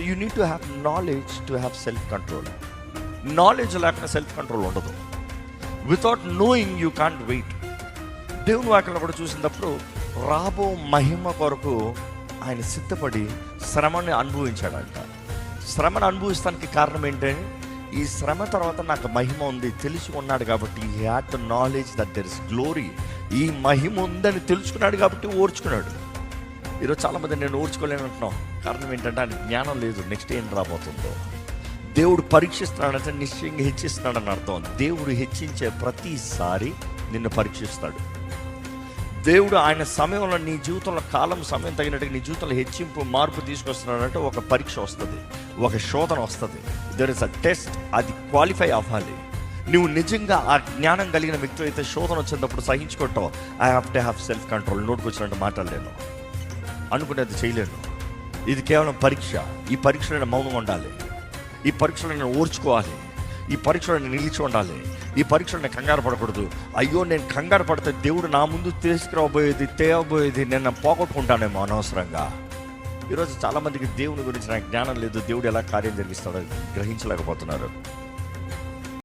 You need to have knowledge to have self control. Knowledge లేకుండా self control ఉండదు. Without knowing you can't wait. దేవుని వాక్యంలో కూడా చూసినప్పుడు రాబో మహిమ కొరకు ఆయన సిద్ధపడి శ్రమని అనుభవించాడంట. శ్రమను అనుభవిస్తానికి కారణం ఏంటంటే, ఈ శ్రమ తర్వాత నాకు మహిమ ఉంది తెలిసి ఉన్నాడు కాబట్టి, he had the knowledge that there is glory. ఈ మహిమ ఉందని తెలుసుకున్నాడు కాబట్టి ఓర్చుకున్నాడు. ఈరోజు చాలామంది నేను ఓర్చుకోలేను అంటున్నాం. కారణం ఏంటంటే ఆయన జ్ఞానం లేదు, నెక్స్ట్ ఏం రాబోతుందో. దేవుడు పరీక్షిస్తున్నాడంటే నిశ్చయంగా హెచ్చిస్తున్నాడని అర్థం. దేవుడు హెచ్చించే ప్రతిసారి నిన్ను పరీక్షిస్తాడు. దేవుడు ఆయన సమయంలో నీ జీవితంలో కాలం సమయం తగినట్టుగా నీ జీవితంలో హెచ్చింపు మార్పు తీసుకొస్తున్నాడంటే ఒక పరీక్ష వస్తుంది, ఒక శోధన వస్తుంది. There is a test. అది క్వాలిఫై అవ్వాలి. నువ్వు నిజంగా ఆ జ్ఞానం కలిగిన వ్యక్తి అయితే శోధన వచ్చినప్పుడు సహించుకుంటావు. I have to have self control. నోటుకు వచ్చినట్టు మాట్లాడలేను, అనుకునేది చేయలేను. ఇది కేవలం పరీక్ష. ఈ పరీక్షలో నేను మౌనంగా ఉండాలి. ఈ పరీక్షలో నేను ఓర్చుకోవాలి. ఈ పరీక్షలో నేను నిలిచి ఉండాలి. ఈ పరీక్షలో నేను కంగారు పడకూడదు. అయ్యో నేను కంగారు పడితే దేవుడు నా ముందు తేవబోయేది నేను పోగొట్టుకుంటానేమో అనవసరంగా. ఈరోజు చాలామందికి దేవుని గురించి నాకు జ్ఞానం లేదు, దేవుడు ఎలా కార్యం జరిగిస్తాడో గ్రహించలేకపోతున్నారు.